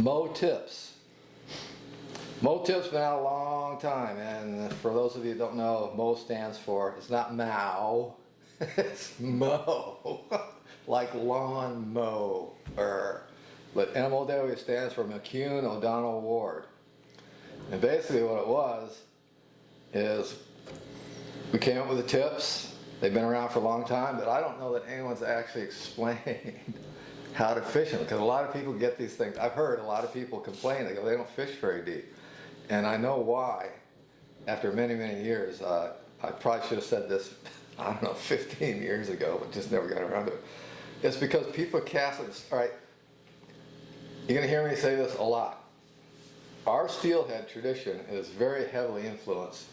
MOW Tips. MOW Tips been out a long time, and for those of you who don't know, MOW stands for, it's not MOW, it's MOW, like lawn mower. But MOW stands for McCune O'Donnell Ward. And basically what it was is we came up with the tips. They've been around for a long time, but I don't know that anyone's actually explained how to fish them, because a lot of people get these things. I've heard a lot of people complain, they go, they don't fish very deep. And I know why. After many, many years, I probably should have said this, I don't know, 15 years ago, but just never got around to it. It's because people cast it, all right, you're going to hear me say this a lot. Our steelhead tradition is very heavily influenced.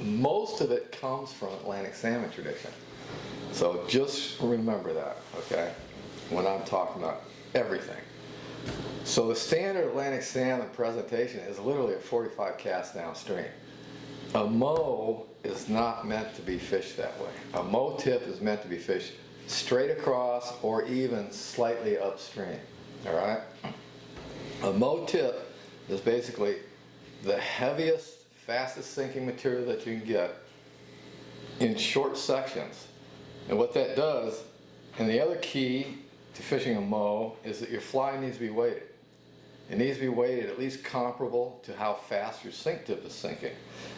Most of it comes from Atlantic salmon tradition. So just remember that, okay, when I'm talking about everything. So the standard Atlantic salmon presentation is literally a 45 cast downstream. A MOW is not meant to be fished that way. A MOW tip is meant to be fished straight across or even slightly upstream. All right? A MOW tip is basically the heaviest, fastest sinking material that you can get in short sections. And what that does, and the other key to fishing a MOW, is that your fly needs to be weighted. It needs to be weighted at least comparable to how fast your sink tip is sinking.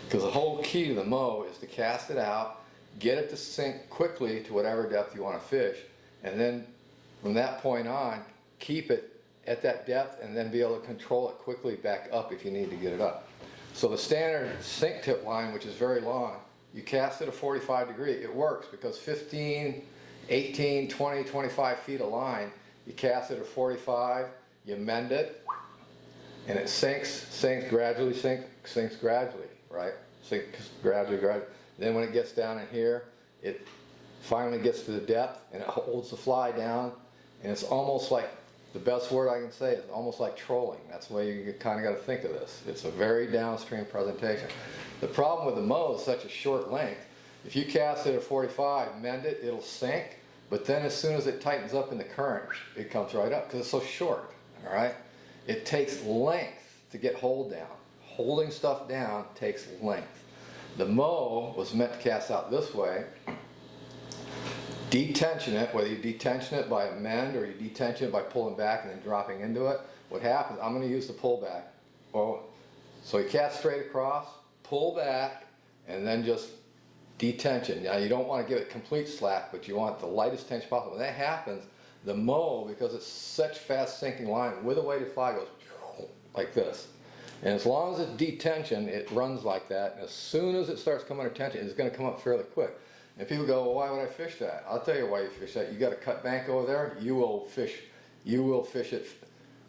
Because the whole key to the MOW is to cast it out, get it to sink quickly to whatever depth you want to fish, and then from that point on, keep it at that depth and then be able to control it quickly back up if you need to get it up. So the standard sink tip line, which is very long, you cast it at 45 degree. It works because 15, 18, 20, 25 feet of line, you cast it at 45, you mend it, and it sinks gradually, sinks gradually, right? Sinks gradually. Then when it gets down in here, it finally gets to the depth and it holds the fly down, and it's almost like, the best word I can say is almost like trolling. That's the way you kind of got to think of this. It's a very downstream presentation. The problem with the MOW is such a short length. If you cast it at 45, mend it, it'll sink, but then as soon as it tightens up in the current, it comes right up because it's so short, all right? It takes length to get hold down. Holding stuff down takes length. The MOW was meant to cast out this way. Detension it, whether you detention it by a mend or you detention it by pulling back and then dropping into it, what happens, I'm going to use the pullback. Well, so you cast straight across, pull back, and then just detention. Now you don't want to give it complete slack, but you want the lightest tension possible. When that happens, the MOW, because it's such fast sinking line with a weighted fly, goes like this. And as long as it's detention, it runs like that. And as soon as it starts coming under tension, it's going to come up fairly quick. And people go, well, why would I fish that? I'll tell you why you fish that. You got a cut bank over there, you will fish it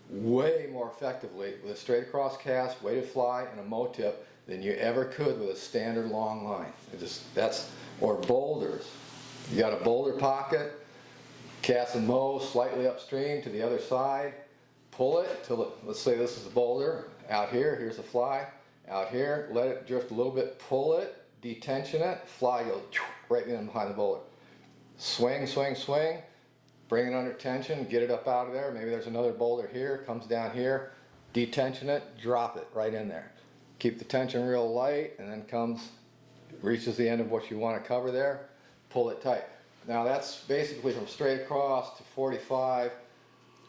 way more effectively with a straight across cast, weighted fly, and a MOW tip than you ever could with a standard long line. Or boulders. You got a boulder pocket, cast a MOW slightly upstream to the other side, pull it till let's say this is a boulder, out here, here's a fly, out here, let it drift a little bit, pull it, detention it, fly goes right in behind the boulder. Swing, swing, swing, bring it under tension, get it up out of there. Maybe there's another boulder here, comes down here, detention it, drop it right in there. Keep the tension real light, and then reaches the end of what you want to cover there, pull it tight. Now that's basically from straight across to 45.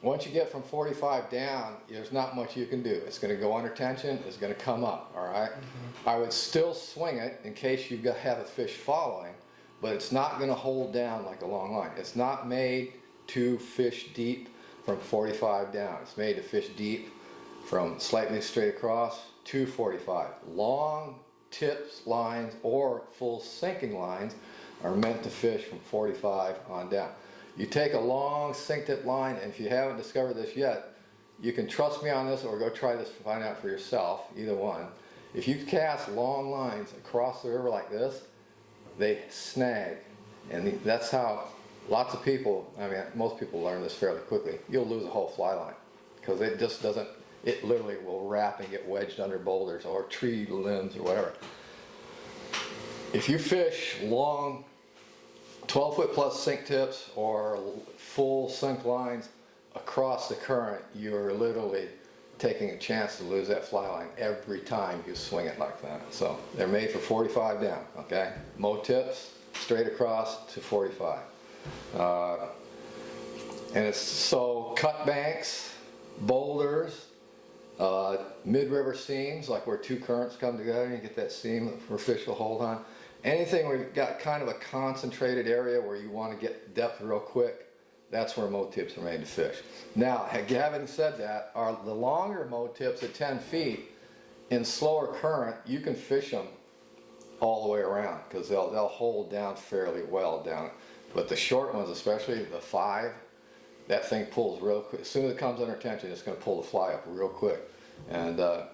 Once you get from 45 down, there's not much you can do. It's going to go under tension, it's going to come up, all right? I would still swing it in case you have a fish following, but it's not going to hold down like a long line. It's not made to fish deep from 45 down. It's made to fish deep from slightly straight across to 45. Long tips lines or full sinking lines are meant to fish from 45 on down. You take a long sink tip line, and if you haven't discovered this yet, you can trust me on this or go try this to find out for yourself, either one. If you cast long lines across the river like this, they snag. And that's how lots of people, most people learn this fairly quickly. You'll lose a whole fly line because it just doesn't, it literally will wrap and get wedged under boulders or tree limbs or whatever. If you fish long 12-foot plus sink tips or full sink lines across the current, you're literally taking a chance to lose that fly line every time you swing it like that. So they're made for 45 down, okay? MOW tips, straight across to 45. And it's so cut banks, boulders, mid-river seams, like where two currents come together and you get that seam for fish to hold on. Anything where you've got kind of a concentrated area where you want to get depth real quick, that's where MOW tips are made to fish. Now, having said that, the longer MOW tips at 10 feet, in slower current, you can fish them all the way around because they'll hold down fairly well down. But the short ones, especially the 5, that thing pulls real quick. As soon as it comes under tension, it's going to pull the fly up real quick. And a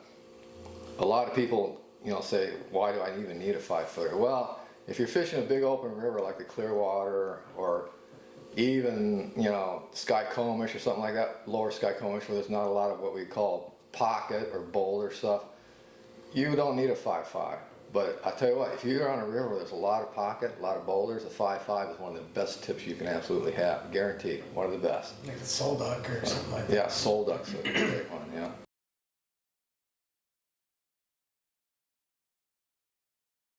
lot of people, say, why do I even need a 5-footer? Well, if you're fishing a big open river like the Clearwater or even, Skycomish or something like that, lower Skycomish where there's not a lot of what we call pocket or boulder stuff, you don't need a 5.5. But I tell you what, if you're on a river where there's a lot of pocket, a lot of boulders, a 5.5 is one of the best tips you can absolutely have. Guaranteed, one of the best. Like a soul duck or something like that. Yeah, soul duck's a great one, yeah.